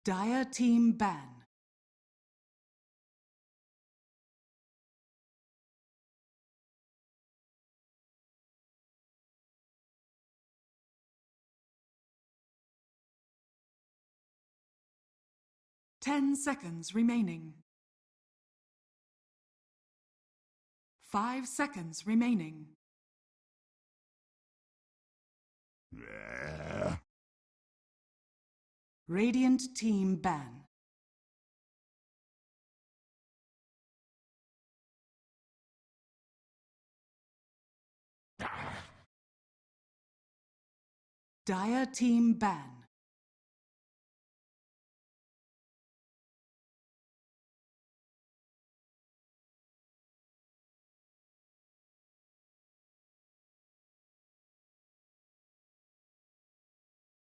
Dire team ban. Ten seconds remaining. 5 seconds remaining. Radiant team ban. Dire team ban.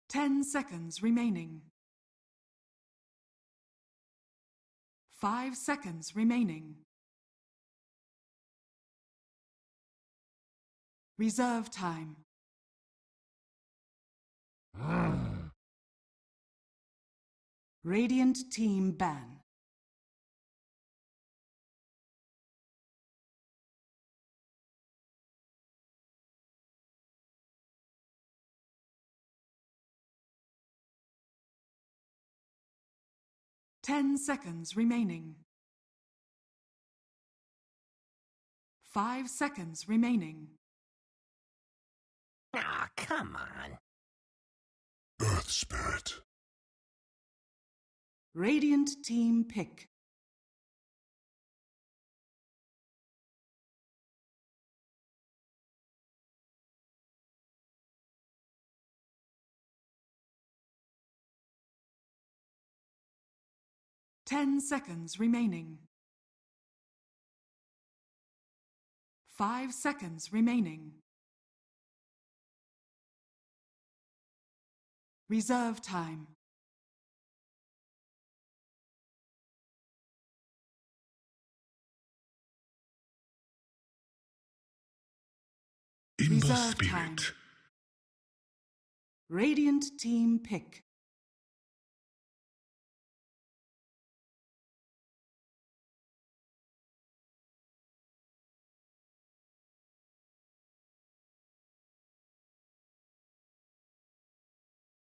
Ten seconds remaining. 5 seconds remaining. Reserve time. Radiant team ban. Ten seconds remaining. 5 seconds remaining. Ah, come on. Earth Spirit. Radiant team pick. Ten seconds remaining. 5 seconds remaining. Reserve time. In the Reserve time. Spirit. Radiant team pick.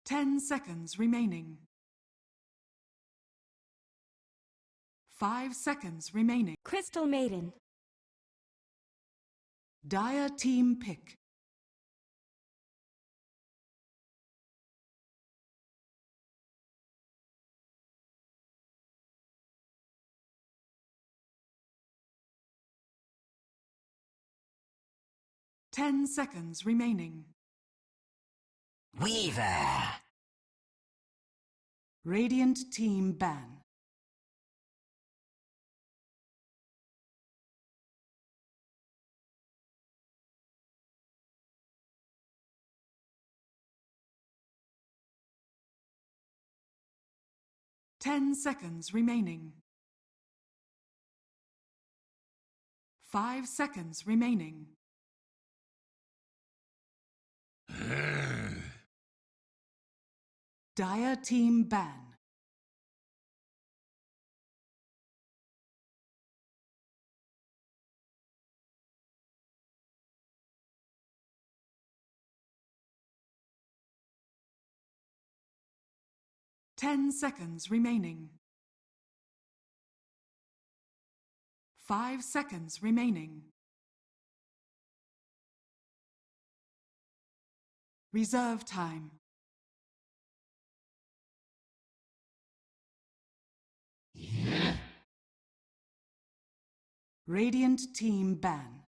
Ten seconds remaining. 5 seconds remaining. Crystal Maiden. Dire team pick. Ten seconds remaining. Weaver. Radiant team ban. Ten seconds remaining. 5 seconds remaining. Dire team ban. Ten seconds remaining. 5 seconds remaining. Reserve time. Radiant team ban.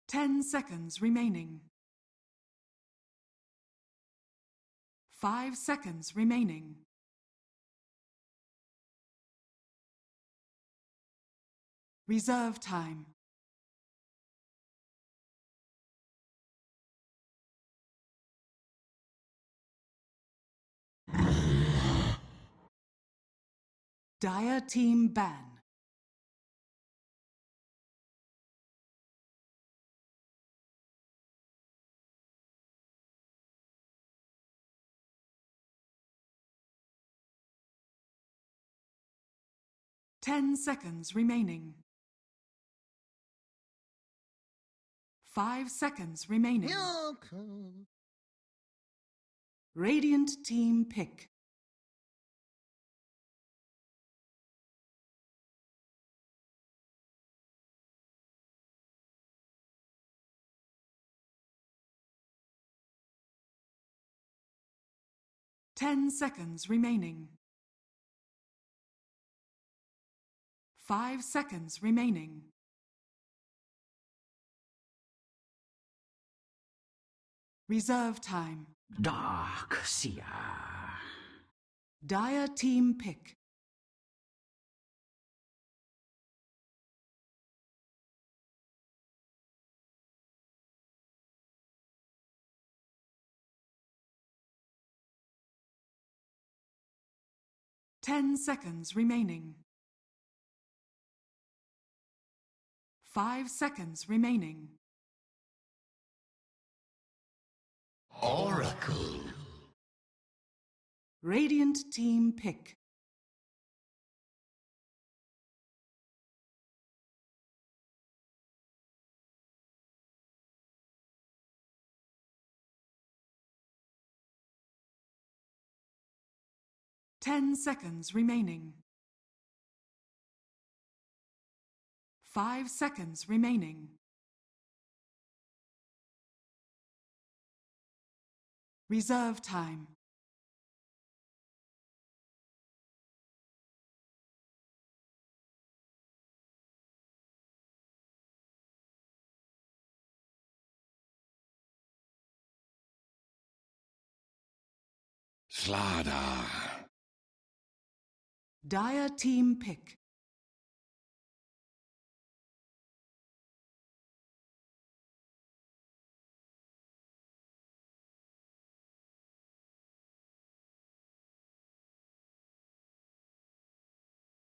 Ten seconds remaining. 5 seconds remaining. Reserve time. Dire team ban. Ten seconds remaining. 5 seconds remaining. Radiant team pick. Ten seconds remaining. 5 seconds remaining. Reserve time. Dark Seer. Dire team pick. Ten seconds remaining. 5 seconds remaining. Oracle. Radiant team pick. Ten seconds remaining. 5 seconds remaining. Reserve time. Slada. Dire team pick.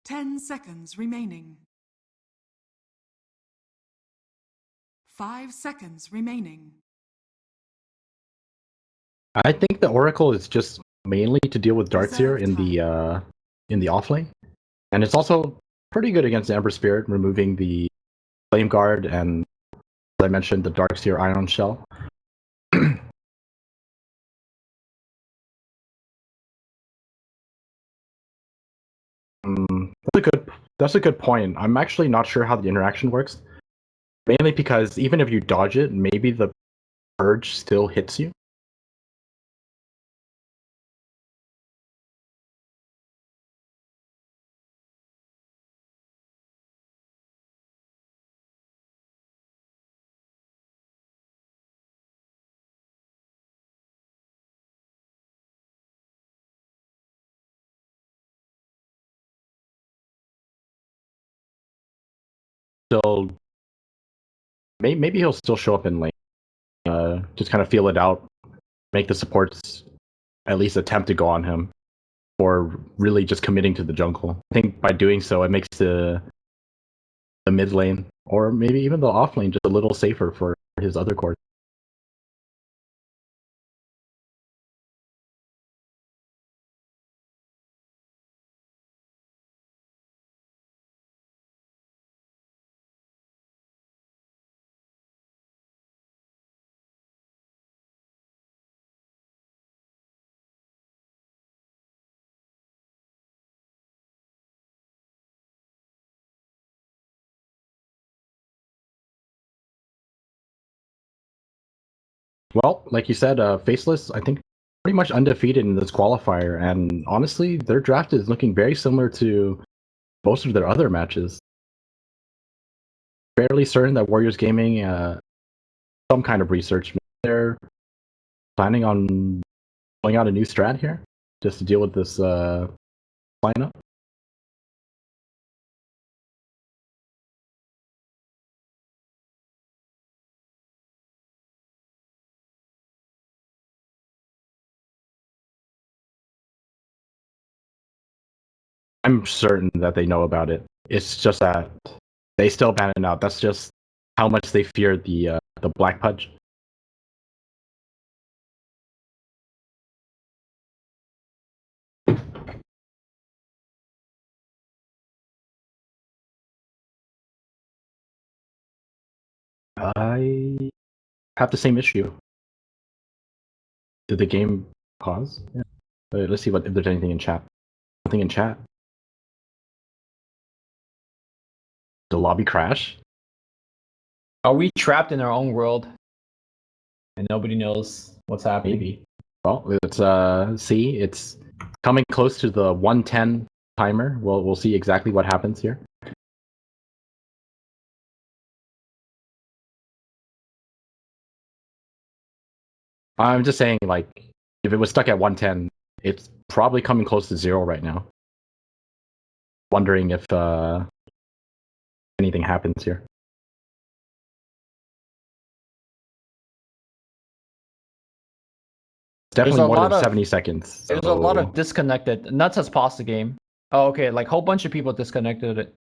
Ten seconds remaining. 5 seconds remaining. I think the Oracle is just mainly to deal with Darkseer Reserve in the off lane, and it's also pretty good against Ember Spirit, removing the Flame Guard and, as I mentioned, the Darkseer Iron Shell. That's a good point. I'm actually not sure how the interaction works, mainly because even if you dodge it, maybe the Purge still hits you. So maybe he'll still show up in lane. Just kind of feel it out, make the supports at least attempt to go on him, or really just committing to the jungle. I think by doing so, it makes the mid lane, or maybe even the off lane, just a little safer for his other core. Well, like you said, Faceless, I think, pretty much undefeated in this qualifier, and honestly, their draft is looking very similar to most of their other matches. Fairly certain that Warriors Gaming, some kind of research, they're planning on pulling out a new strat here, just to deal with this lineup. I'm certain that they know about it. It's just that they still ban it out. That's just how much they fear the black pudge. I have the same issue. Did the game pause? Yeah. Let's see if there's anything in chat. Nothing in chat. The lobby crash? Are we trapped in our own world? And nobody knows what's happening? Maybe. Well, let's see. It's coming close to the 110 timer. We'll see exactly what happens here. I'm just saying, like, if it was stuck at 110, it's probably coming close to 0 right now. Wondering if anything happens here. It's definitely more than 70 seconds. So... There's a lot of disconnected. Nuts has paused the game. Oh, okay. Like, a whole bunch of people disconnected it.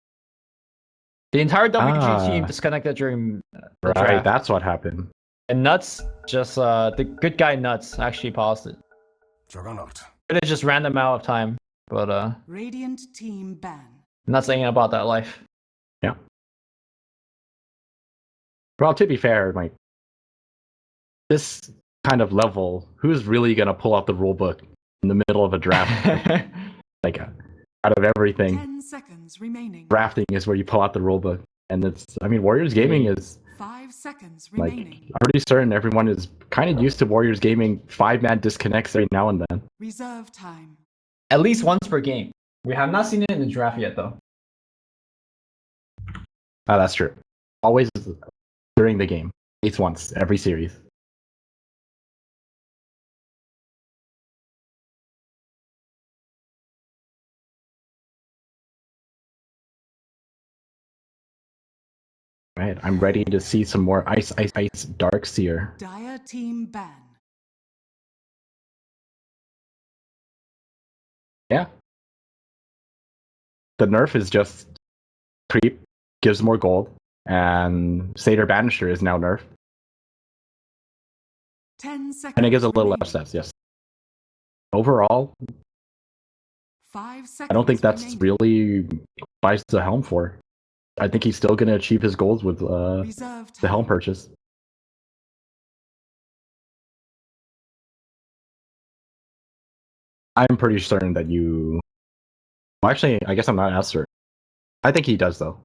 The entire WG team disconnected during the right, draft. that's what happened. And Nuts just the good guy Nuts actually paused it. Juggernaut. It is just random out of time, but Radiant team ban. Nuts ain't about that life. Yeah. Well, to be fair, like this kind of level, who's really gonna pull out the rulebook in the middle of a draft? Like out of everything, 10 seconds remaining. drafting is where you pull out the rulebook, and it's. I mean, Warriors Gaming is 5 seconds like remaining. I'm pretty certain everyone is kind of used to Warriors Gaming 5-man disconnects every now and then. Reserve time. At least once per game. We have not seen it in the draft yet, though. Oh, that's true. Always during the game, at least once every series. Right, I'm ready to see some more ice, Darkseer. Dire team ban. Yeah. The nerf is just creep, gives more gold, and Satyr Banisher is now nerfed. 10 seconds. And it gives a little remaining. less stats, yes. Overall, 5 seconds. I don't think that's remaining. really buys the helm for. I think he's still going to achieve his goals with Reserve the helm time. purchase. I'm pretty certain that you... Well, actually, I guess I'm not as certain. I think he does, though.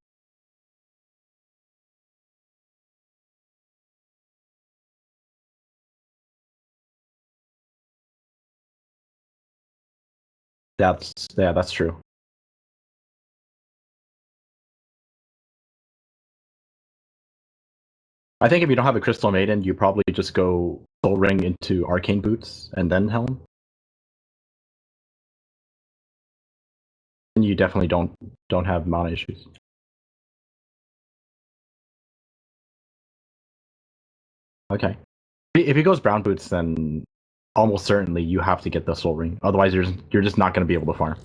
That's true. I think if you don't have a Crystal Maiden, you probably just go Soul Ring into Arcane Boots and then Helm. And you definitely don't have mana issues. Okay. If he goes Brown Boots, then almost certainly you have to get the Soul Ring. Otherwise, you're just not going to be able to farm.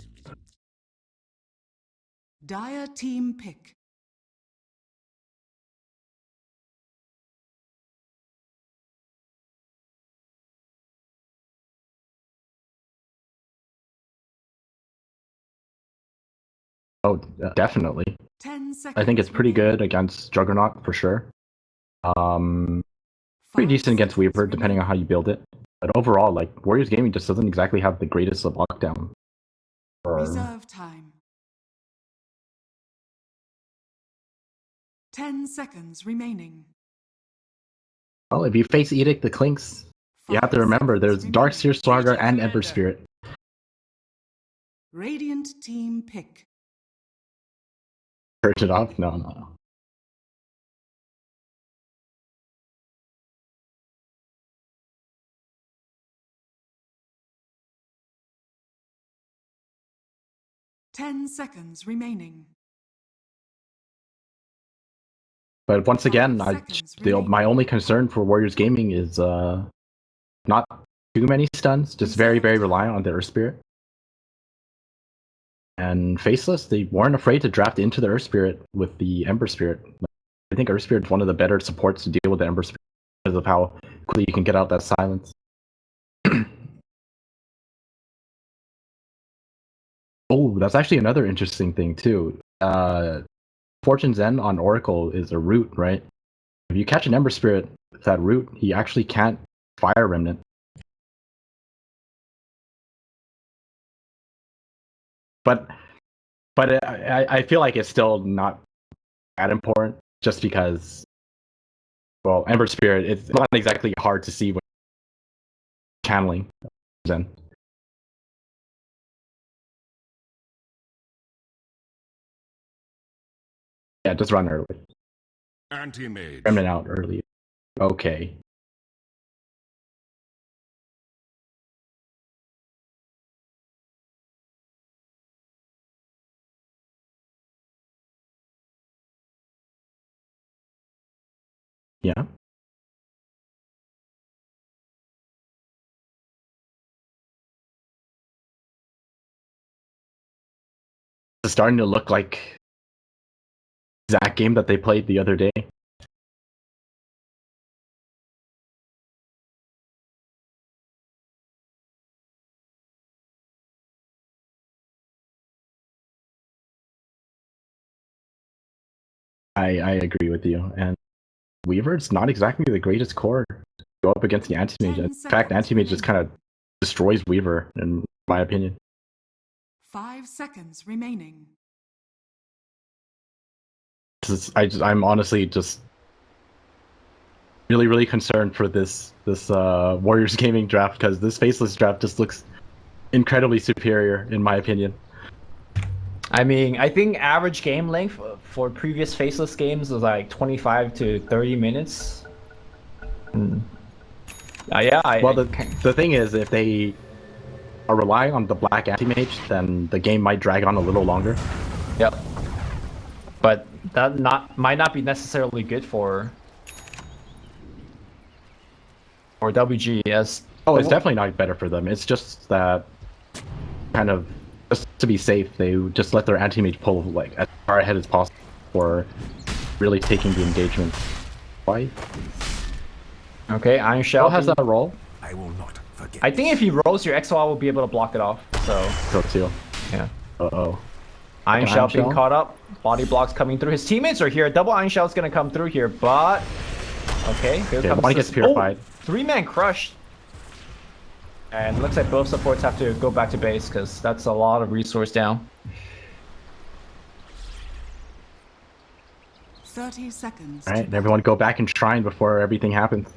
Dire team pick. Oh, definitely. 10 seconds. I think it's pretty good against Juggernaut for sure. Pretty decent against Weaver, depending on how you build it. But overall, like Warriors Gaming just doesn't exactly have the greatest of lockdown. Reserve time. 10 seconds remaining. Well, if you face Edict the Clinks, you have to remember there's Darkseer, Slargar, and Ember Spirit. Radiant team pick. Turn it off? No. 10 seconds remaining. But once again, my only concern for Warriors Gaming is not too many stuns, just very, very reliant on their Spirit. And Faceless, they weren't afraid to draft into the Earth Spirit with the Ember Spirit. I think Earth Spirit is one of the better supports to deal with the Ember Spirit because of how quickly you can get out that silence. Oh, that's actually another interesting thing too. Fortune's End on Oracle is a root, right? If you catch an Ember Spirit with that root, he actually can't Fire Remnant. But I feel like it's still not that important, just because, well, Ember Spirit, it's not exactly hard to see when channeling Zen. Yeah, just run early. Anti-mage. Remnant out early. Okay. Yeah. It's starting to look like the exact game that they played the other day. I agree with you. And Weaver's not exactly the greatest core to go up against the Anti-Mage. 10 In fact, seconds Anti-Mage just kind of destroys Weaver, in my opinion. 5 seconds remaining. I'm honestly just really concerned for this Warriors Gaming draft, because this Faceless draft just looks incredibly superior, in my opinion. I mean, I think average game length for previous Faceless games was like 25 to 30 minutes. Yeah, Well, the thing is, if they are relying on the Black Anti-Mage, then the game might drag on a little longer. Yep. But that might not be necessarily good for WG as. Oh, it's definitely not better for them. It's just that kind of, just to be safe, they just let their Anti-Mage pull like as far ahead as possible for really taking the engagement. Why? Okay, Iron Shell How has that roll? I will not forget. I think if he rolls, your XOL will be able to block it off. So Go too. yeah. Uh-oh. Iron Iron Shell being Shell? caught up. Body blocks coming through. His teammates are here. Double Iron Shell is gonna come through here, but okay, here Okay, comes one this- gets purified. Oh, 3-man crush. And looks like both supports have to go back to base because that's a lot of resource down. 30 seconds. Alright, everyone go back and shrine before everything happens.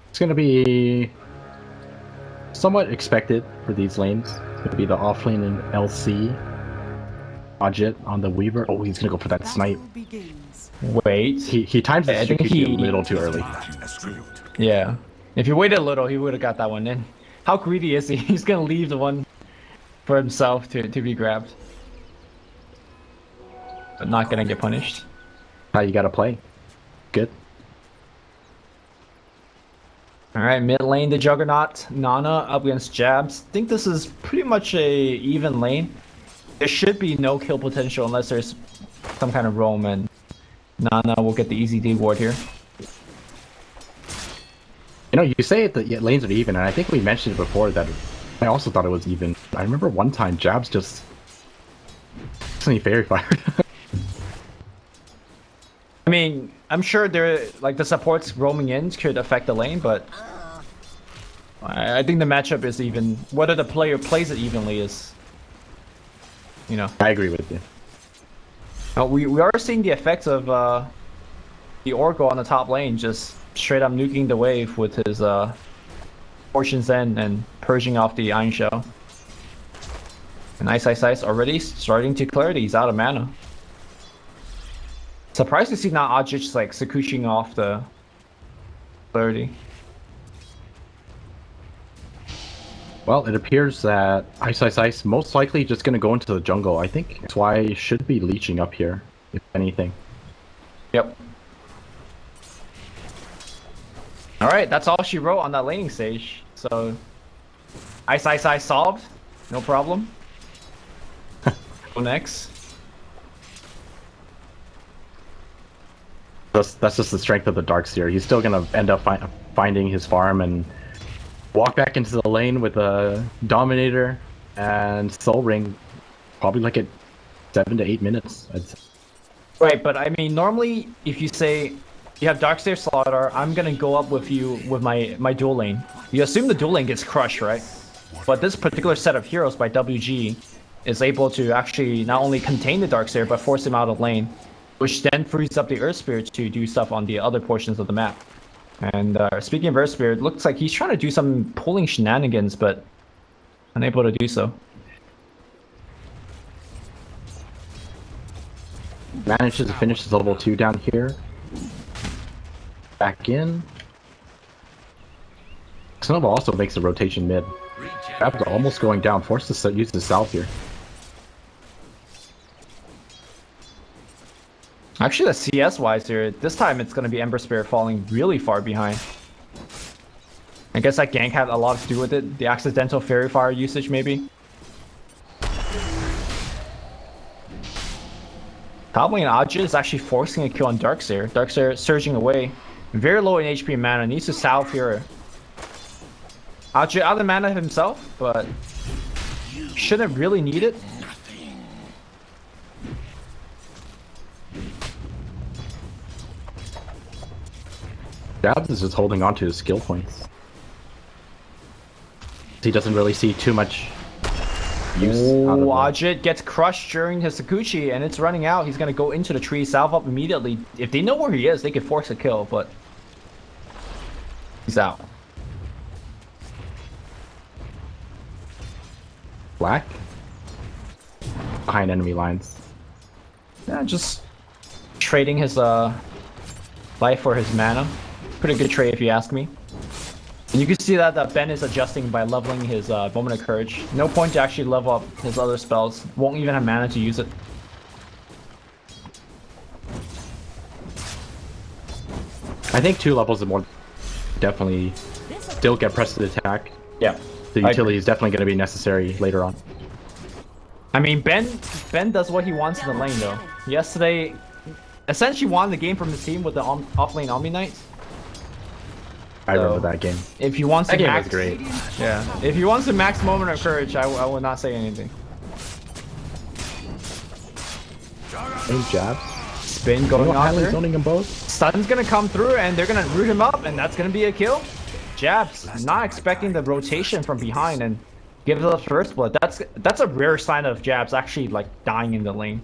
It's gonna be somewhat expected for these lanes. It's gonna be the offlane and LC. Ajit on the Weaver. Oh, he's gonna go for that snipe. Battle begins. Wait. He times his I think Shukuchi a he- little too early. Yeah. If he waited a little, he would have got that one in. How greedy is he? He's gonna leave the one for himself to be grabbed. But not gonna get punished. How you gotta play. Good. Alright, mid lane, the Juggernaut. Nana up against Jabs. I think this is pretty much a even lane. There should be no kill potential unless there's some kind of roam, and Nana will get the easy D ward here. You know, you say the lanes are even, and I think we mentioned it before that I also thought it was even. I remember one time Jabs just suddenly fairy fired. I mean, I'm sure there, like, the supports roaming in could affect the lane, but I think the matchup is even. Whether the player plays it evenly is, you know. I agree with you. We are seeing the effects of the Oracle on the top lane just straight up nuking the wave with his Fortune's End and purging off the Iron Shell. And Ice already starting to clarity. He's out of mana. Surprised to see not Ajich like Sakushing off the clarity. Well, it appears that Ice most likely just going to go into the jungle. I think that's why he should be leeching up here, if anything. Yep. Alright, that's all she wrote on that laning stage. So, Ice solved. No problem. Go next. That's just the strength of the Darkseer. He's still going to end up finding his farm and walk back into the lane with a Dominator and Soul Ring, probably like at 7 to 8 minutes. I'd say. Right, but I mean, normally if you say you have Darkseer Slaughter, I'm gonna go up with you with my dual lane. You assume the dual lane gets crushed, right? But this particular set of heroes by WG is able to actually not only contain the Darkseer, but force him out of lane, which then frees up the Earth Spirit to do stuff on the other portions of the map. And speaking of Earth Spirit, looks like he's trying to do some pulling shenanigans, but unable to do so. Manages to finish his level 2 down here. Back in. Xenova also makes a rotation mid. Jabs almost going down, forced to use the salve here. Actually, the CS-wise here, this time it's going to be Ember Spirit falling really far behind. I guess that gank had a lot to do with it. The accidental Fairy Fire usage, maybe. Top lane Ajit is actually forcing a kill on Darkseer. Darkseer surging away. Very low in HP and mana. Needs to salve here. Ajit out of mana himself, but shouldn't really need it. Jabs is just holding on to his skill points. He doesn't really see too much use out of it. Ajit gets crushed during his Sakuchi and it's running out. He's gonna go into the tree, salve up immediately. If they know where he is, they could force a kill, but he's out. Black? Behind enemy lines. Yeah, just trading his life for his mana. Pretty good trade if you ask me. And you can see that Ben is adjusting by leveling his Moment of Courage. No point to actually level up his other spells. Won't even have mana to use it. I think 2 levels is more definitely still get pressed to attack. Yeah. The utility is definitely going to be necessary later on. I mean, Ben does what he wants in the lane though. Yesterday, essentially won the game from his team with the off-lane Omni Knights. I remember that game. If he wants That to game max, was great. yeah. If he wants to max Moment of Courage, I will not say anything. Hey, Jabs. Spin going on Highly there. zoning them both. Stun's gonna come through and they're gonna root him up and that's gonna be a kill. Jabs not expecting the rotation from behind and gives us first blood. That's a rare sign of Jabs actually like dying in the lane.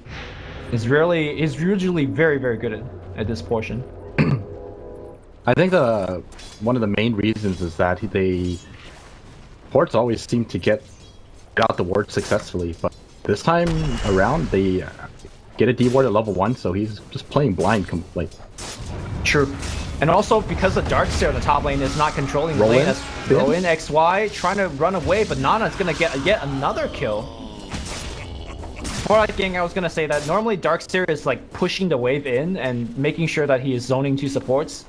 He's usually very good at this portion. I think one of the main reasons is that the ports always seem to get out the ward successfully, but this time around they get a D-ward at level 1, so he's just playing blind completely. True. And also because the Darkseer on the top lane is not controlling the lane, that's roll in XY, trying to run away, but Nana's gonna get yet another kill. Before that gang, I was gonna say that normally Darkseer is like pushing the wave in and making sure that he is zoning 2 supports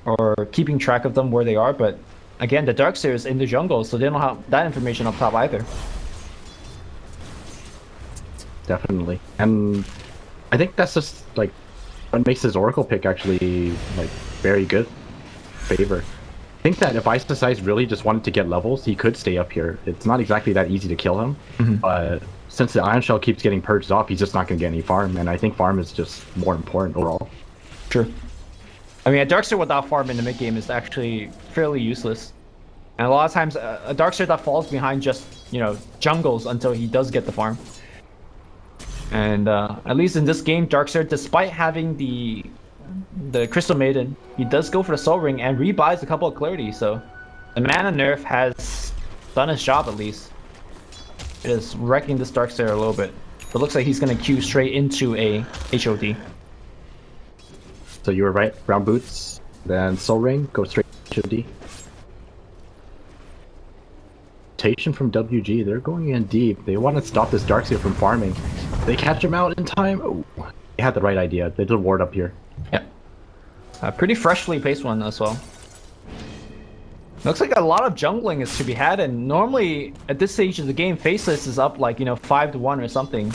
or keeping track of them where they are, but again, the Darkseer is in the jungle, so they don't have that information up top either. Definitely. And I think that's just like what makes his Oracle pick actually like very good favor. I think that if Ice really just wanted to get levels, he could stay up here. It's not exactly that easy to kill him, but since the Iron Shell keeps getting purged off, he's just not going to get any farm, and I think farm is just more important overall. True. I mean, a Darkseer without farm in the mid game is actually fairly useless. And a lot of times, a Darkseer that falls behind just, you know, jungles until he does get the farm. And at least in this game, Darkseer, despite having the Crystal Maiden, he does go for the Soul Ring and rebuys a couple of Clarity, so the mana nerf has done his job at least. It is wrecking this Darkseer a little bit. But looks like he's going to queue straight into a HOD. So you were right, brown boots, then Soul Ring, go straight to HOD. rotation from WG. They're going in deep. They want to stop this Darkseer from farming. They catch him out in time. Oh, they had the right idea. They did ward up here. Yeah. A pretty freshly paced one as well. Looks like a lot of jungling is to be had, and normally at this stage of the game, Faceless is up like, 5-1 or something.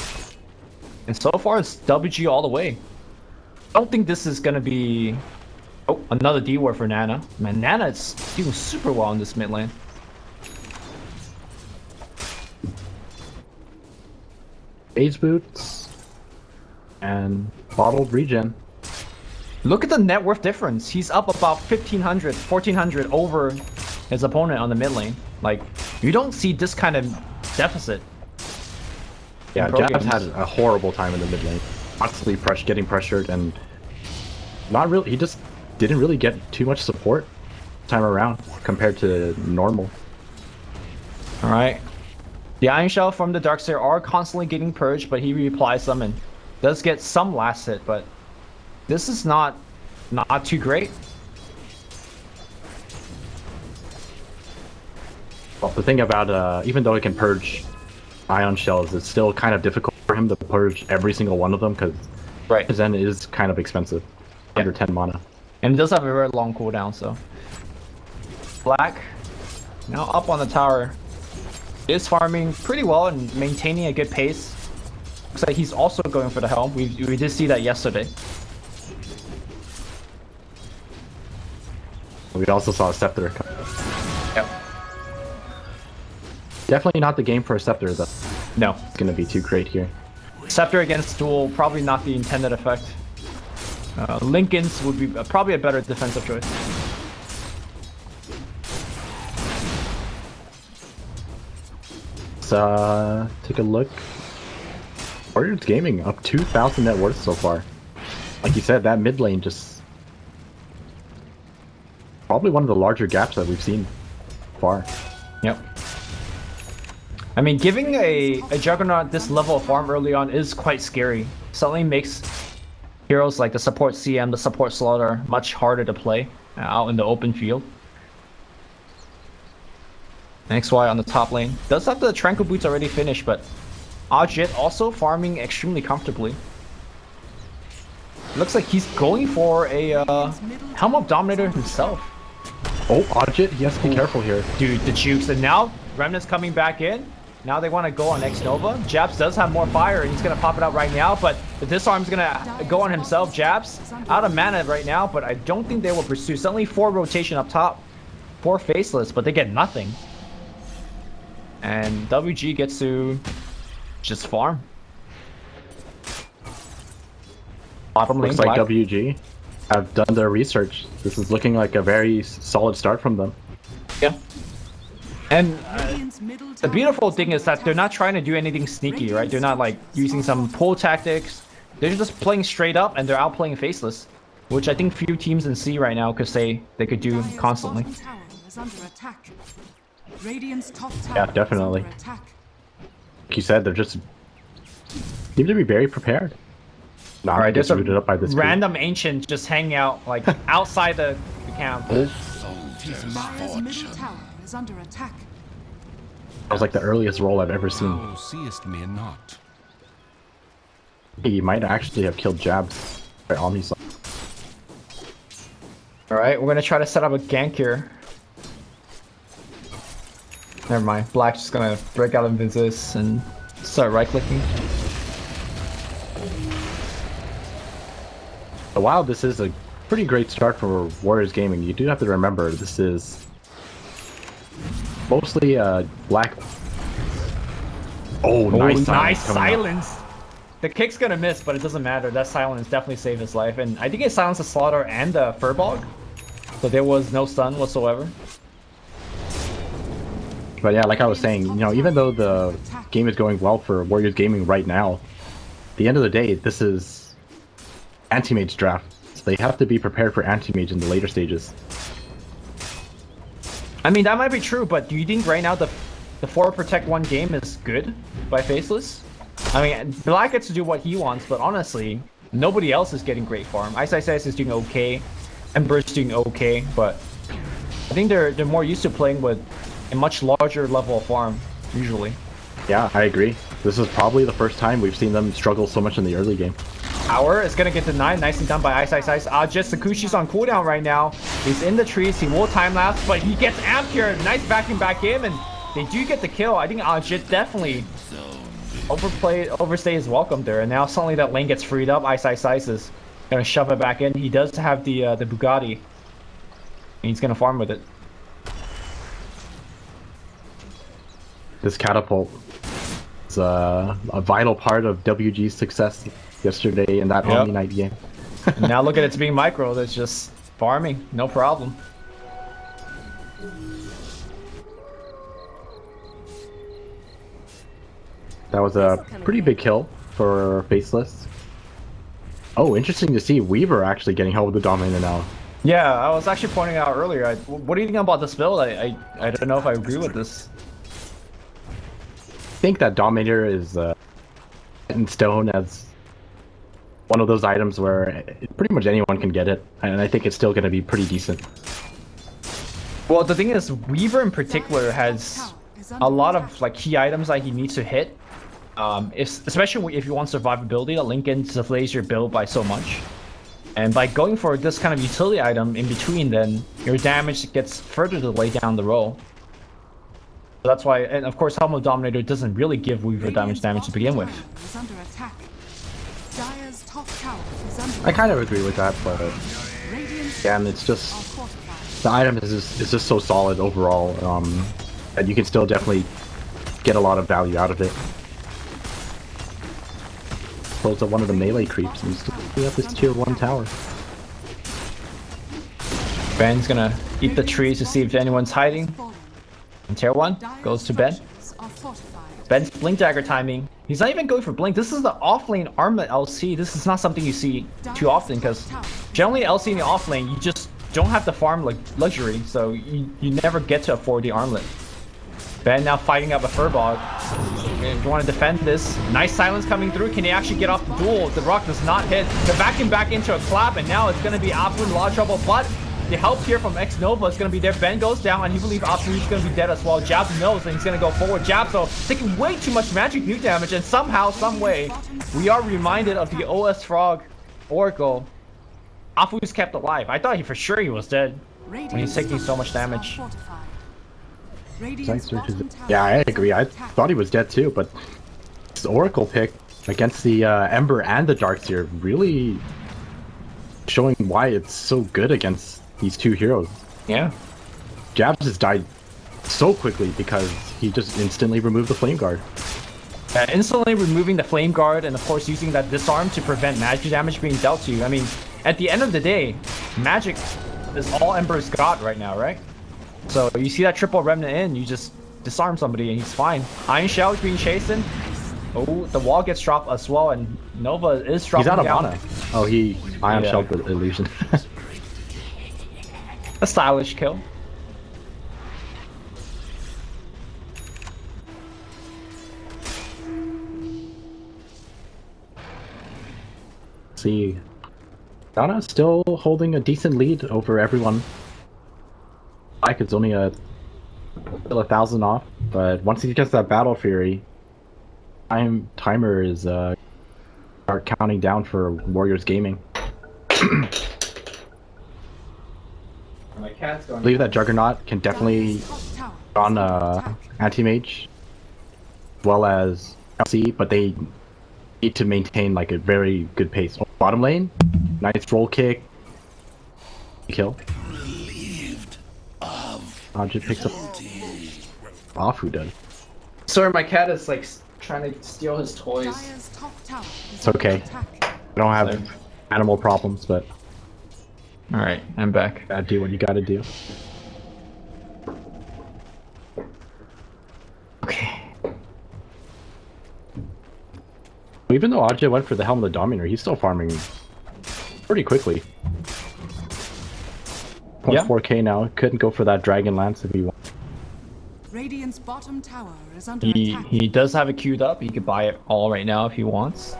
And so far it's WG all the way. I don't think this is gonna be... Oh, another D-ward for Nana. Man, Nana is doing super well in this mid lane. Phase boots and bottled regen. Look at the net worth difference. He's up about 1,500, 1,400 over his opponent on the mid lane. Like, you don't see this kind of deficit. Yeah, Jabs had a horrible time in the mid lane. Constantly getting pressured, and not really. He just didn't really get too much support time around compared to normal. All right. The Iron Shell from the Darkseer are constantly getting purged, but he reapplies them and does get some last hit, but this is not too great. Well, the thing about even though he can purge ion shells, it's still kind of difficult for him to purge every single one of them because his Zen is kind of expensive, under 10 mana. And it does have a very long cooldown, so. Black, now up on the tower, is farming pretty well and maintaining a good pace. Looks like he's also going for the helm. We did see that yesterday. We also saw a Scepter come. Yep. Definitely not the game for a Scepter, though. No. It's going to be too great here. Scepter against Duel, probably not the intended effect. Lincoln's would be probably a better defensive choice. Let's take a look. Warriors Gaming up 2,000 net worth so far. Like you said, that mid lane just probably one of the larger gaps that we've seen far. Yep. I mean, giving a Juggernaut this level of farm early on is quite scary. Suddenly makes heroes like the support CM, the support Slaughter much harder to play out in the open field. XY on the top lane. Does have the Tranquil Boots already finished, but Ajit also farming extremely comfortably. Looks like he's going for a Helm of Dominator himself. Oh, Ajit, he has to be careful here. Dude, the jukes. And now Remnant's coming back in. Now they want to go on X Nova. Jabs does have more fire, and he's going to pop it out right now, but the disarm's going to go on himself. Jabs out of mana right now, but I don't think they will pursue. Suddenly 4 rotation up top for Faceless, but they get nothing. And WG gets to just farm. Bottom lane. Looks like WG have done their research. This is looking like a very solid start from them. Yeah. And the beautiful thing is that they're not trying to do anything sneaky, right? They're not like using some pull tactics. They're just playing straight up, and they're outplaying Faceless, which I think few teams in C right now could say they could do constantly. Yeah, definitely. Like you said, they're just seem to be very prepared. Not Alright, there's rooted up by this random ancient just hanging out like outside the camp. His middle tower is under attack. That was like the earliest roll I've ever seen. Thou seest me not. He might actually have killed Jabs by Omni's. Alright, we're gonna try to set up a gank here. Never mind. Black's just gonna break out of Invisis and start right-clicking. While this is a pretty great start for Warriors Gaming, you do have to remember this is mostly Black. Oh, nice silence! The kick's gonna miss, but it doesn't matter. That silence definitely saved his life, and I think it silenced the Slaughter and the Furbog, so there was no stun whatsoever. But yeah, like I was saying, even though the game is going well for Warriors Gaming right now, at the end of the day, this is Anti-Mage draft. So they have to be prepared for Anti-Mage in the later stages. I mean, that might be true, but do you think right now the 4 Protect 1 game is good by Faceless? I mean, Black gets to do what he wants, but honestly, nobody else is getting great farm. Ice is doing okay, Ember's doing okay, but I think they're more used to playing with a much larger level of farm, usually. Yeah, I agree. This is probably the first time we've seen them struggle so much in the early game. Power is gonna get denied, nicely done by Ice. Just Sakushi's on cooldown right now. He's in the trees, he will time lapse, but he gets amped here. Nice backing back in, and they do get the kill. I think Ajit definitely overstayed his welcome there, and now suddenly that lane gets freed up. Ice is gonna shove it back in. He does have the Bugatti, and he's gonna farm with it. This catapult is a vital part of WG's success yesterday in that Omni Night game. And now look at it's being micro. That's just farming, no problem. That was a pretty big kill for Faceless. Oh, interesting to see Weaver actually getting held with the Dominator now. Yeah, I was actually pointing out earlier. What do you think about this build? I don't know if I agree with this. I think that Dominator is set in stone as one of those items where pretty much anyone can get it, and I think it's still going to be pretty decent. Well, the thing is, Weaver in particular has a lot of like key items that he needs to hit. Especially if you want survivability, that Lincoln delays your build by so much. And by going for this kind of utility item in between, then your damage gets further delayed down the road. So that's why, and of course, Helm of Dominator doesn't really give Weaver damage to begin with. I kind of agree with that, but again, it's just the item is just so solid overall, that you can still definitely get a lot of value out of it. Pulls up one of the melee creeps and still picking up this tier 1 tower. Ben's gonna eat the trees to see if anyone's hiding. And tier 1 goes to Ben. Ben's blink dagger timing. He's not even going for blink. This is the offlane armlet LC. This is not something you see too often, because generally LC in the offlane, you just don't have to farm like luxury, so you never get to afford the armlet. Ben now fighting up a Furbog. If you want to defend this, nice silence coming through. Can he actually get off the duel? The rock does not hit. They're backing back into a clap, and now it's going to be Apu in a lot of trouble, but the help here from X Nova is going to be there. Ben goes down, and he believes Apu is going to be dead as well. Jab knows, and he's going to go forward. Jab, so taking way too much magic nuke damage, and somehow, some way, we are reminded of the OS Frog Oracle. Apu's kept alive. I thought for sure he was dead when he's taking so much damage. Yeah, I agree. I thought he was dead too, but this Oracle pick against the Ember and the Darkseer really showing why it's so good against these two heroes. Yeah. Jabs just died so quickly because he just instantly removed the Flame Guard. Instantly removing the Flame Guard, and of course using that disarm to prevent magic damage being dealt to you. I mean, at the end of the day, magic is all Ember's got right now, right? So you see that triple remnant in, you just disarm somebody and he's fine. Iron Shell is being chased in. Oh, the wall gets dropped as well, and Nova is dropping down. He's out of mana. Oh, he Iron Shell with illusion. A stylish kill. See, Donna still holding a decent lead over everyone. Like it's only still 1,000 off, but once he gets that Battle Fury, timer is start counting down for Warriors Gaming. My cat's going. I believe that Juggernaut can definitely on anti-mage as well as LC, but they need to maintain like a very good pace. Bottom lane, nice roll kick, kill. Ajit picks up off. Who does? Sorry, my cat is like trying to steal his toys. It's okay. I don't have animal problems, but all right, I'm back. gotta do what you gotta do. Okay. Even though Ajit went for the Helm of the Dominator, he's still farming pretty quickly. Yeah. 4K now. Couldn't go for that Dragon Lance if he wanted. Radiant's bottom tower is under attack. He does have it queued up. He could buy it all right now if he wants.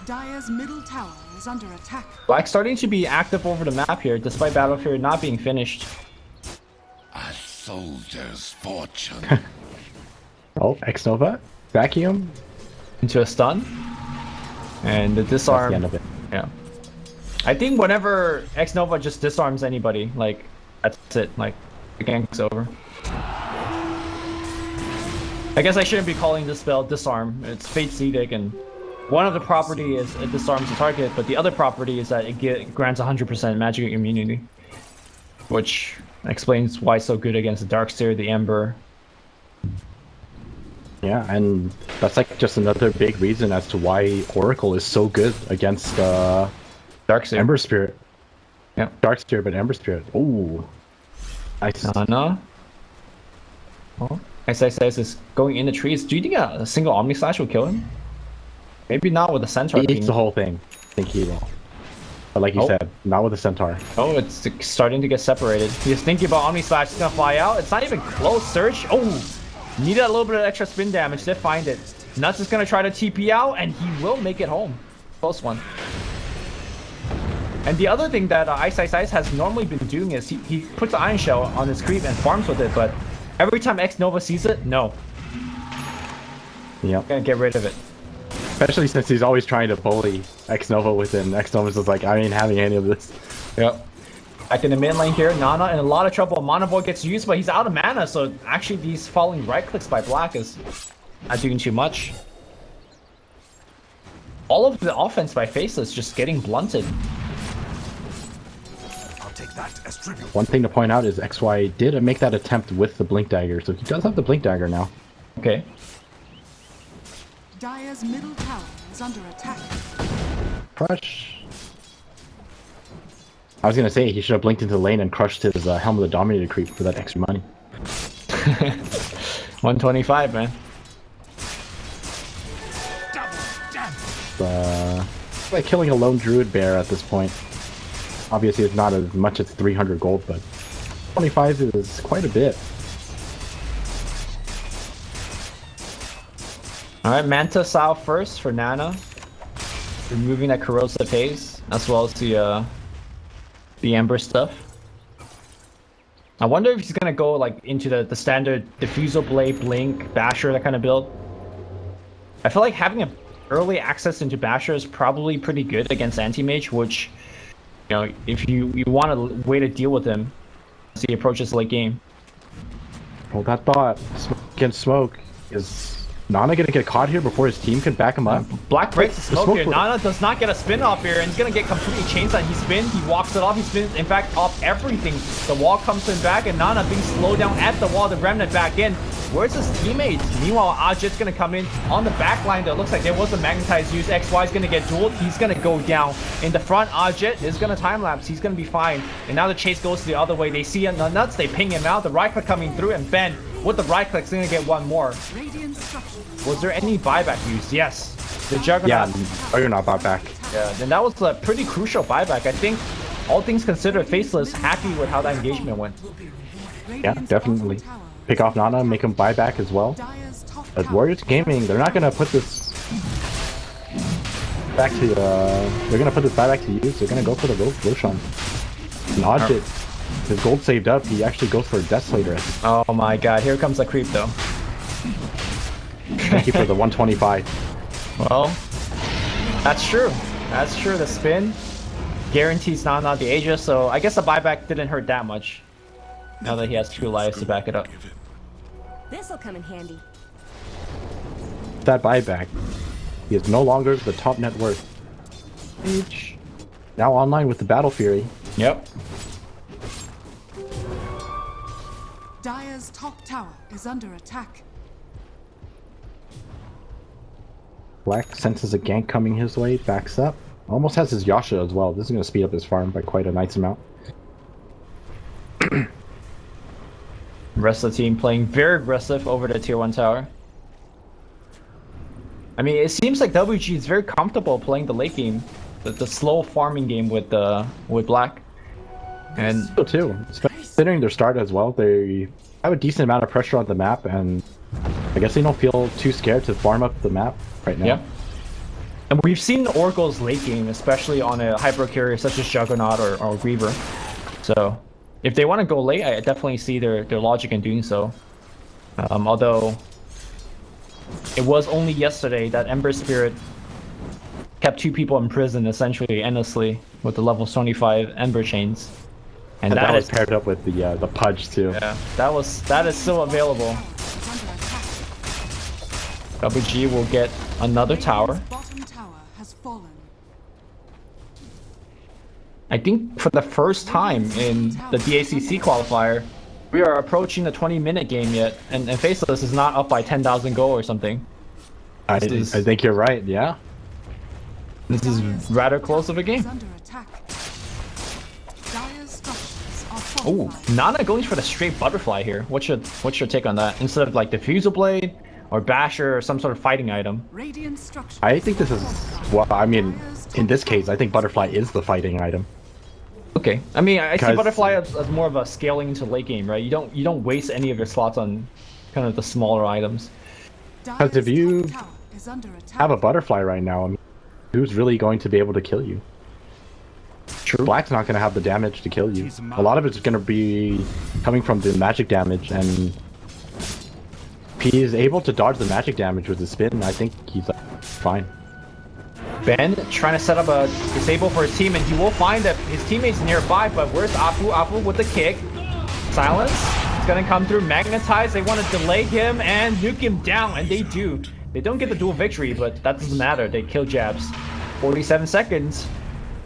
Dire's middle tower is under attack. Black's starting to be active over the map here, despite Battle Fury not being finished. soldier's fortune. Oh, X-Nova, vacuum. Into a stun. And the That's disarm. the end of it. Yeah. I think whenever X-Nova just disarms anybody, like, that's it. Like, the gank's over. I guess I shouldn't be calling this spell disarm. It's Fate's Edict, and one of the property is it disarms the target, but the other property is that it grants 100% magic immunity, which explains why it's so good against the Darkseer, the Ember. Yeah, and that's like just another big reason as to why Oracle is so good against Darkseer. Ember Spirit. Yeah. Darkseer, but Ember Spirit. Ooh. Nice. No. Oh. XXS is going in the trees. Do you think a single Omni Slash will kill him? Maybe not with the Centaur. He eats the whole thing. I think he will. But like you said, not with the Centaur. Oh, it's starting to get separated. He's thinking about Omni Slash. It's gonna fly out. It's not even close. Surge. Oh, needed a little bit of extra spin damage to find it. Nuts is gonna try to TP out, and he will make it home. Close one. And the other thing that Ice has normally been doing is he puts the Iron Shell on his creep and farms with it, but every time X-Nova sees it, no. Yep. Gonna get rid of it. Especially since he's always trying to bully X-Nova with it, and X-Nova's just like, I ain't having any of this. Yep. Back in the mid lane here, Nana in a lot of trouble. Mana Void gets used, but he's out of mana, so actually these falling right clicks by Black is not doing too much. All of the offense by Faceless just getting blunted. I'll take that as tribute. One thing to point out is XY did make that attempt with the Blink Dagger, so he does have the Blink Dagger now. Okay. Dire's middle tower is under attack. Crush. I was gonna say he should have blinked into the lane and crushed his Helm of the Dominator creep for that extra money. 125, man. Like killing a lone druid bear at this point. Obviously it's not as much as 300 gold, but 25 is quite a bit. Alright, Manta Sao first for Nana. Removing that corrosive haze, as well as the Ember stuff. I wonder if he's gonna go like into the standard Diffusal Blade, Blink, Basher, that kind of build. I feel like having a early access into Basher is probably pretty good against Anti-Mage, which, you know, if you want a way to deal with him as he approaches late game. Hold that thought. Smoke against smoke. Is Nana gonna get caught here before his team can back him up? Black breaks the smoke here. smoke Nana does not get a spin off here, and he's gonna get completely changed. He spins, he walks it off, he spins, in fact, off everything. The wall comes in back, and Nana being slowed down at the wall, the remnant back in. Where's his teammates? Meanwhile, Ajit's gonna come in on the back line. That looks like there was a magnetized use. XY's gonna get dueled. He's gonna go down. In the front, Ajit is gonna time lapse. He's gonna be fine. And now the chase goes the other way. They see him, the nuts, they ping him out. The right click coming through, and Ben with the right click is gonna get one more. Was there any buyback used? Yes. The Juggernaut. Yeah, oh, you're not bought back. Yeah, then that was a pretty crucial buyback. I think, all things considered, Faceless happy with how that engagement went. Yeah, definitely. Pick off Nana, make him buy back as well. But Warriors Gaming, they're not gonna put this back to they're gonna put this buyback to use. They're gonna go for the Roshan. And Ajit, his gold saved up, he actually goes for a Death Slayer. Oh my god, here comes the creep though. Thank you for the 125. Well, that's true. That's true. The spin guarantees Nana the Aegis, so I guess the buyback didn't hurt that much. Now that he has 2 lives to back it up. This'll come in handy. That buyback, he is no longer the top net worth. Each now online with the Battle Fury. Yep. Dire's top tower is under attack. Black senses a gank coming his way, backs up. Almost has his Yasha as well. This is going to speed up his farm by quite a nice amount. Rest of the team playing very aggressive over the tier 1 tower. I mean, it seems like WG is very comfortable playing the late game, the slow farming game with Black. And so too, considering their start as well, they have a decent amount of pressure on the map, and I guess they don't feel too scared to farm up the map right now. Yeah. And we've seen Oracle's late game, especially on a hyper carrier such as Juggernaut or Reaver. So if they want to go late, I definitely see their logic in doing so. Although it was only yesterday that Ember Spirit kept 2 people in prison essentially endlessly with the level 25 Ember chains, and that was paired up with the Pudge too. Yeah, that is still available. WG will get another tower. Bottom tower has fallen. I think for the first time in the DACC qualifier, we are approaching the 20-minute game yet, and Faceless is not up by 10,000 gold or something. I think you're right, yeah. This is rather close of a game. Under attack. Dire's structures are Oh, fortified. Nana going for the straight butterfly here. What's your take on that? Instead of like the Fusel Blade or Basher or some sort of fighting item. Radiant structures I think this is well. I mean, in this case, I think Butterfly is the fighting item. Okay, I mean, I see 'Cause- Butterfly as more of a scaling into late game, right? You don't waste any of your slots on kind of the smaller items. Dire's if you top tower is under attack. Have a Butterfly right now. I mean, who's really going to be able to kill you? True. Black's not going to have the damage to kill you. A lot of it's going to be coming from the magic damage, and if he is able to dodge the magic damage with his spin, I think he's fine. Ben trying to set up a disable for his team, and he will find that his teammates nearby, but where's Apu? Apu with the kick. Silence. It's gonna come through. Magnetize. They want to delay him and nuke him down, and they do. They don't get the dual victory, but that doesn't matter. They kill jabs. 47 seconds.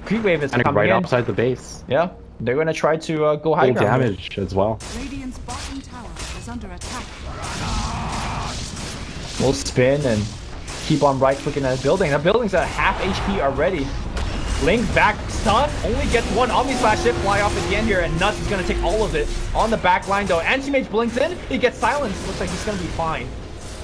Creep wave is And coming right in. outside the base. Yeah, they're gonna try to go high Full ground. damage as well. Radiant's bottom tower is under attack. We'll spin and keep on right clicking that building. That building's at half HP already. Link back stun, only gets one Omni Slash hit fly off at the end here, and Nuts is gonna take all of it on the back line though. Anti-Mage blinks in, he gets silenced. Looks like he's gonna be fine.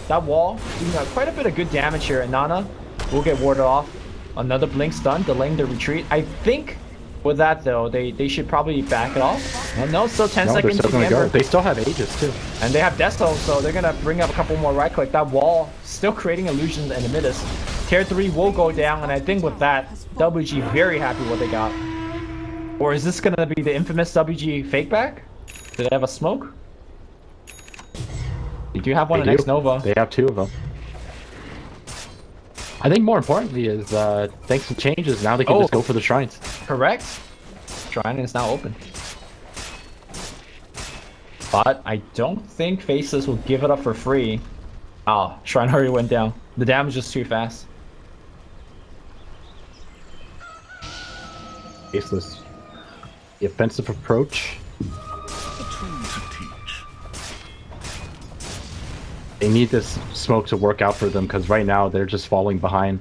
That wall doing quite a bit of good damage here, and Nana will get warded off. Another blink stun, delaying the retreat. I think with that though, they should probably back it off. Oh, no, still 10 No, they're seconds still to the going to go. Ember. They still have Aegis too. And they have Desto, so they're gonna bring up a couple more right click. That wall still creating illusions and Amidas. Tier 3 will go down, and I think with that, WG very happy what they got. Or is this gonna be the infamous WG fake back? Do they have a smoke? They do have one in They do. X Nova. They have 2 of them. I think more importantly is thanks to changes, now they can just go for the shrines. Correct. Shrine is now open. But I don't think Faceless will give it up for free. Ah, Shrine already went down. The damage is too fast. Faceless. The offensive approach. They need this smoke to work out for them, because right now they're just falling behind.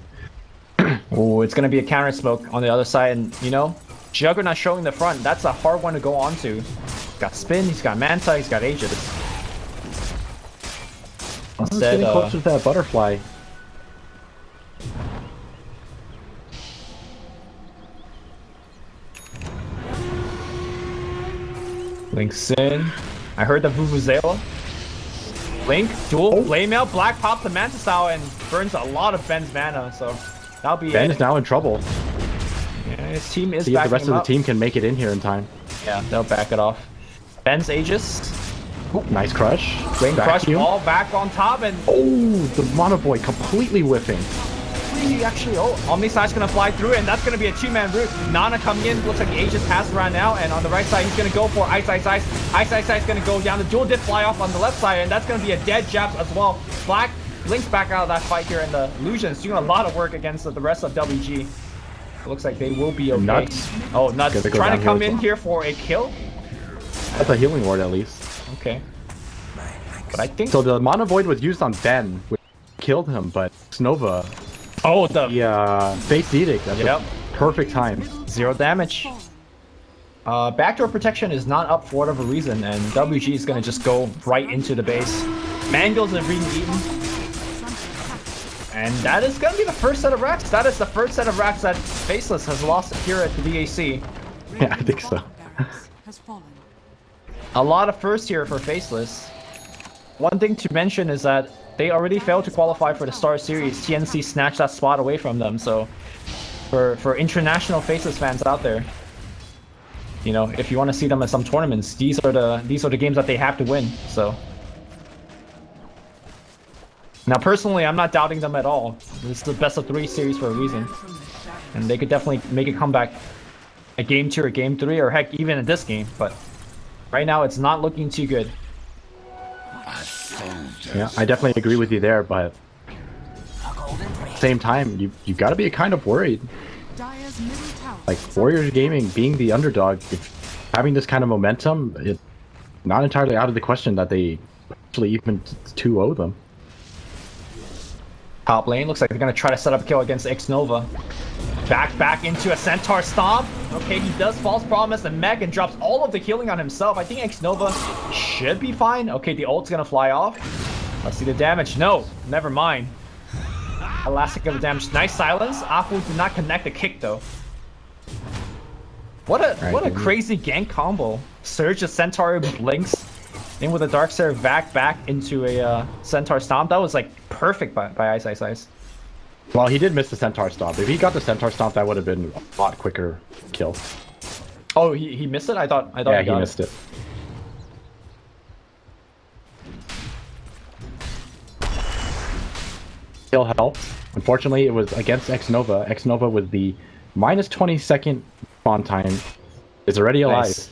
Oh, it's gonna be a counter smoke on the other side, and you know, Juggernaut showing the front. That's a hard one to go on to. He's got spin, he's got Manta, he's got Aegis. Instead, Getting closer to that butterfly. Link's in. I heard the Vuvuzela. Link, dual flame out, black pops the Manta style and burns a lot of Ben's mana, so that'll be Ben it. is now in trouble. Yeah, his team is See if the backing rest him of the up. team can make it in here in time. Yeah, they'll back it off. Ben's Aegis. Oh, nice crush. Rain Crush Vacuum. all back on top, and Oh, the Mono Boy completely whiffing. he actually, Omni Slash gonna fly through, and that's gonna be a 2-man route. Nana coming in, looks like the Aegis passed around now, and on the right side, he's gonna go for Ice Ice Ice. Ice Ice Ice gonna go down. The dual dip fly off on the left side, and that's gonna be a dead jab as well. Black Link's back out of that fight here, and the Illusion's doing a lot of work against the rest of WG. It looks like they will be okay. Nuts. Oh, Nuts Gonna go trying to down come here as in well. here for a kill. That's a healing ward at least. Okay. But I think So the Mono Void was used on Ben, which killed him, but Snova, the Face Edict at Yep. the perfect time. 0 damage. Backdoor protection is not up for whatever reason, and WG is gonna just go right into the base. Mangles are being eaten. And that is gonna be the first set of racks. That is the first set of racks that Faceless has lost here at the DAC. Yeah, I think so. Barracks has fallen. A lot of first here for Faceless. One thing to mention is that they already failed to qualify for the Star Series. TNC snatched that spot away from them, so for international Faceless fans out there, you know, if you want to see them at some tournaments, these are the games that they have to win. So now, personally, I'm not doubting them at all. This is the best of 3 series for a reason, and they could definitely make a comeback at game 2 or game 3, or heck, even in this game. But right now, it's not looking too good. Yeah, I definitely agree with you there, but at the same time, you got to be kind of worried. Dire's middle tower Like is Warriors Gaming being the underdog, if having this kind of momentum, it's not entirely out of the question that they actually even 2-0 them. Top lane looks like they're gonna try to set up a kill against Xnova. Back into a Centaur Stomp. Okay, he does false promise and mech and drops all of the healing on himself. I think Xnova should be fine. Okay, the ult's gonna fly off. Let's see the damage. No, never mind. Elastic of the damage. Nice silence. Afu did not connect the kick though. What a crazy gank combo. Surge the Centaur blinks in with a Darkseer back into a Centaur Stomp. That was like perfect by Ice. Well, he did miss the Centaur Stomp. If he got the Centaur Stomp, that would have been a lot quicker kill. Oh, he missed it? I thought yeah, he missed it. Kill helped. Unfortunately, it was against Xnova. Xnova with the minus 20-second spawn time is already alive. Nice.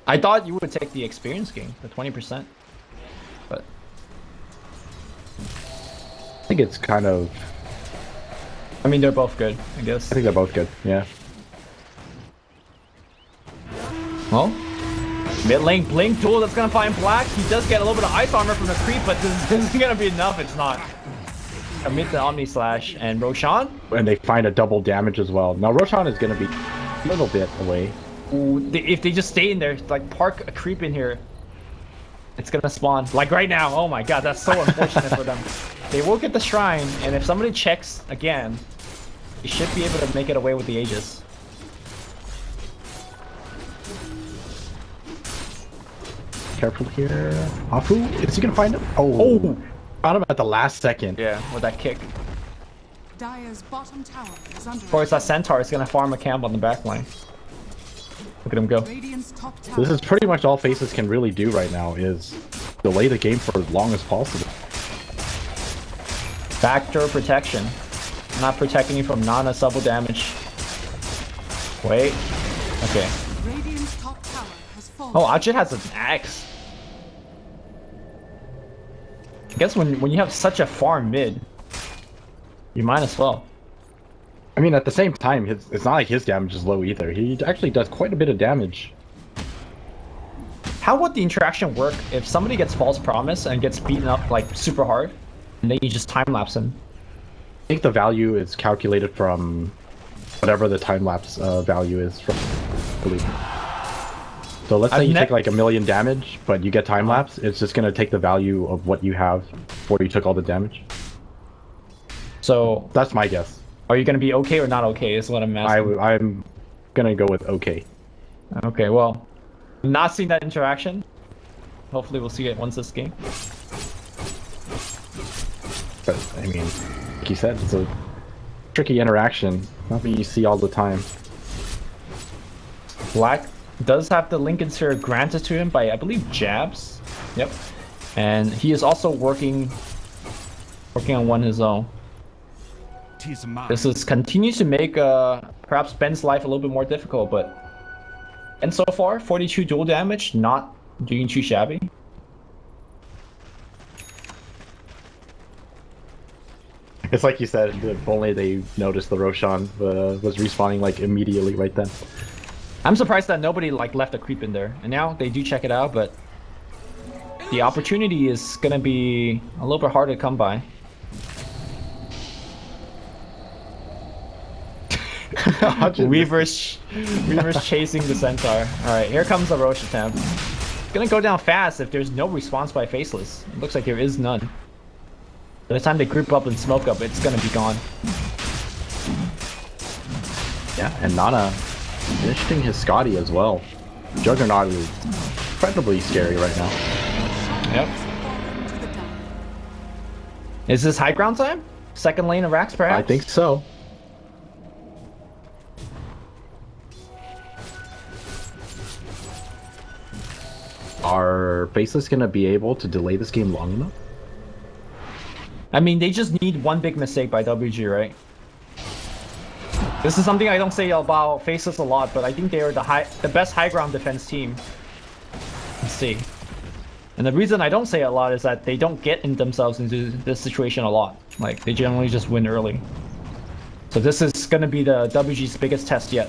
I thought you would take the experience gain, the 20%, but I think it's kind of... I mean, they're both good, I guess. I think they're both good, yeah. Well, mid lane blink duel that's gonna find Black. He does get a little bit of ice armor from the creep, but this isn't gonna be enough. It's not. Commit the Omni Slash and Roshan. And they find a double damage as well. Now Roshan is gonna be a little bit away. Ooh, if they just stay in there, like park a creep in here, it's gonna spawn. Like right now, oh my god, that's so unfortunate for them. They will get the shrine, and if somebody checks again, they should be able to make it away with the Aegis. Careful here. Afu, is he gonna find him? Oh, found him at the last second. Yeah, with that kick. Dire's bottom tower is under Of course, that Centaur is gonna farm a camp on the back line. Look at him go. Radiant's top tower. This is pretty much all Faceless can really do right now, is delay the game for as long as possible. Backdoor protection. Not protecting you from non-assault damage. Wait. Okay. Radiant's top tower has fallen. Oh, Ajit has an axe. I guess when you have such a farm mid, you might as well. I mean, at the same time, it's not like his damage is low either. He actually does quite a bit of damage. How would the interaction work if somebody gets false promise and gets beaten up like super hard, and then you just time lapse him? I think the value is calculated from whatever the time lapse value is from, I believe. So let's say you take like 1,000,000 damage, but you get time lapse. It's just gonna take the value of what you have before you took all the damage. So that's my guess. Are you gonna be okay or not okay? Is what I'm asking. I'm gonna go with okay. Okay, well, not seeing that interaction. Hopefully, we'll see it once this game. But I mean, like you said, it's a tricky interaction. Nothing you see all the time. Black does have the Lincoln Sphere granted to him by, I believe, Jabs. Yep. And he is also working on one his own. This is continues to make perhaps Ben's life a little bit more difficult, and so far 42 dual damage, not doing too shabby. It's like you said, if only they noticed the Roshan was respawning like immediately right then. I'm surprised that nobody like left a creep in there, and now they do check it out, but the opportunity is gonna be a little bit harder to come by. Weaver's chasing the Centaur. Alright, here comes the Roche attempt. It's gonna go down fast if there's no response by Faceless. It looks like there is none. By the time they group up and smoke up, it's gonna be gone. Yeah, and Nana finishing his Scotty as well. Juggernaut is incredibly scary right now. Yep. Is this high ground time? Second lane of Rax, perhaps? I think so. Are Faceless gonna be able to delay this game long enough? I mean, they just need one big mistake by WG, right? This is something I don't say about Faceless a lot, but I think they are the best high ground defense team. Let's see. And the reason I don't say it a lot is that they don't get in themselves into this situation a lot. Like, they generally just win early. So this is going to be the WG's biggest test yet.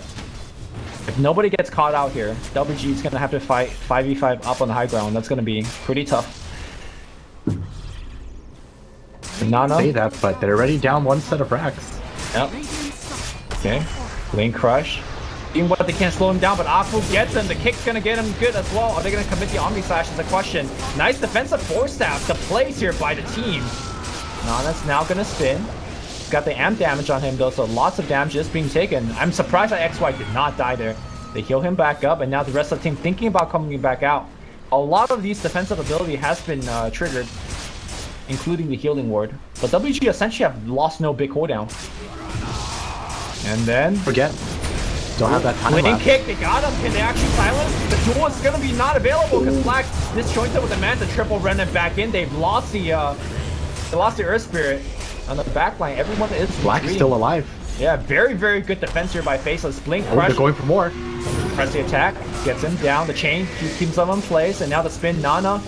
If nobody gets caught out here, WG is going to have to fight 5v5 up on the high ground. That's going to be pretty tough. Nana. Say that, but they're already down one set of racks. Yep. Okay. Lane crush. Even what they can't slow him down, but Aqua gets him. The kick's gonna get him good as well. Are they gonna commit the Omni Slash is the question. Nice defensive force staff. The plays here by the team. Nana's now gonna spin. He's got the amp damage on him though, so lots of damage is being taken. I'm surprised that XY did not die there. They heal him back up, and now the rest of the team thinking about coming back out. A lot of these defensive ability has been triggered, including the healing ward. But WG essentially have lost no big cooldown. And then Forget. Don't have that time lane left. kick, they got him. Can they actually silence? The duel is gonna be not available because Black disjointed with the man to triple Renan back in. They've lost the Earth Spirit on the backline. Everyone is Black is still alive. Yeah, very, very good defense here by Faceless. Blink Oh, crush. they're going for more. Press the attack, gets him down. The chain keeps him in place, and now the spin. Nana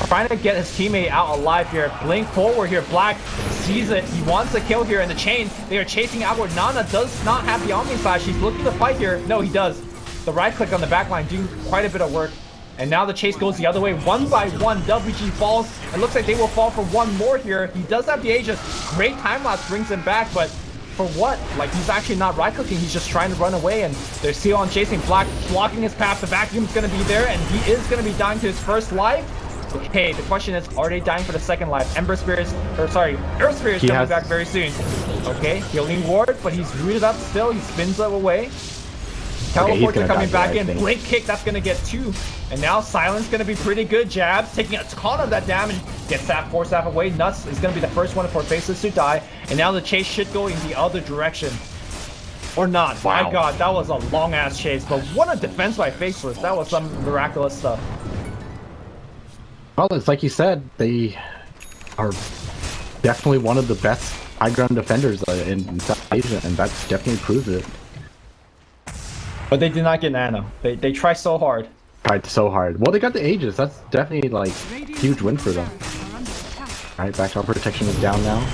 trying to get his teammate out alive here. Blink forward here. Black sees it. He wants to kill here in the chain. They are chasing outward. Nana does not have the Omni Slash. He's looking to fight here. No, he does. The right click on the back line doing quite a bit of work. And now the chase goes the other way. One by one, WG falls. It looks like they will fall for one more here. He does have the Aegis. Great time lapse brings him back, but for what? Like, he's actually not right clicking. He's just trying to run away, and there's Sion chasing Black, blocking his path. The vacuum's going to be there, and he is going to be dying to his first life. Okay, the question is, are they dying for the second life? Earth Spirit is coming back very soon. Okay, healing ward, but he's rooted up still. He spins it away. Teleporter coming back in. Blink kick, that's going to get two. And now Silence going to be pretty good. Jabs, taking a ton of that damage. Gets that force staff away. Nuts is going to be the first one for Faceless to die. And now the chase should go in the other direction. Or not. Wow. My god, that was a long-ass chase. But what a defense by Faceless. That was some miraculous stuff. Well, it's like you said, they are definitely one of the best high ground defenders in South Asia, and that definitely proves it. But they did not get Nano. They try so hard. Tried so hard. Well, they got the Aegis. That's definitely like huge win for them. Alright, backdoor protection is down now.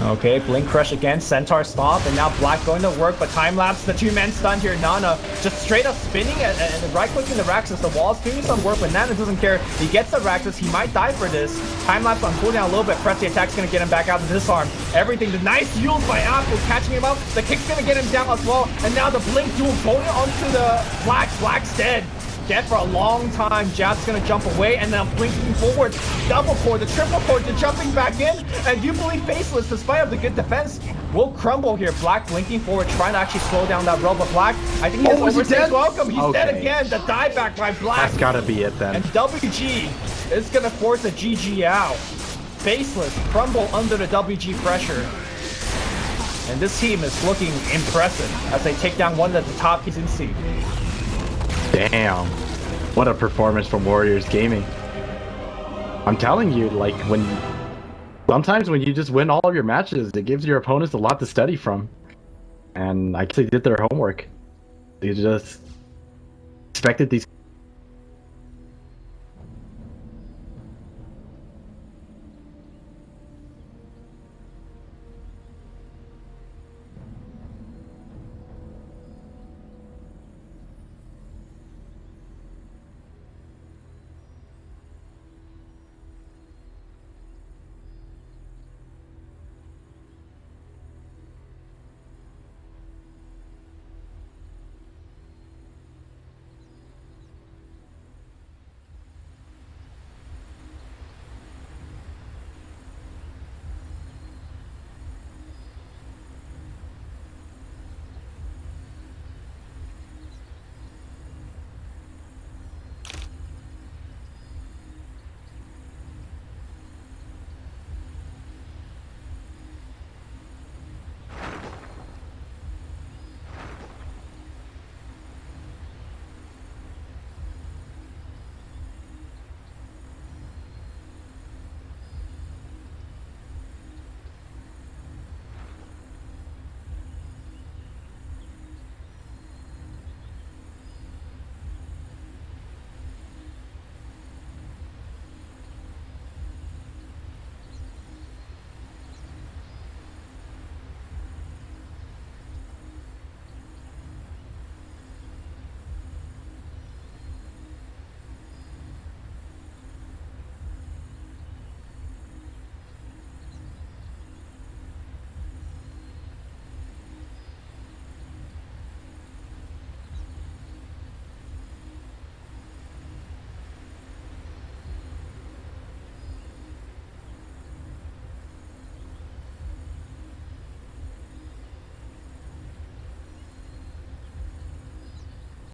Okay, Blink Crush again, Centaur Stomp, and now Black going to work, but time lapse, the two-man stun here. Nana just straight up spinning and right-clicking the Raxus. The wall's doing some work, but Nana doesn't care. He gets the Raxus, he might die for this. Time lapse on cooldown a little bit, press the attack's gonna get him back out of disarm. Everything, the nice heals by Apple catching him up. The kick's gonna get him down as well, and now the Blink duel going onto the Black. Black's dead. Dead for a long time. Jab's gonna jump away, and then blinking forward. Double core, the triple core, the jumping back in, and you believe Faceless, despite of the good defense, will crumble here. Black blinking forward, trying to actually slow down that roll, but Black, I think he has overstayed welcome. He's dead again. The dieback by Black. That's gotta be it then. And WG is gonna force a GG out. Faceless crumble under the WG pressure. And this team is looking impressive as they take down one of the top teams in seed. Damn. What a performance from Warriors Gaming. I'm telling you, like, sometimes when you just win all of your matches, it gives your opponents a lot to study from. And I guess they did their homework. They just expected these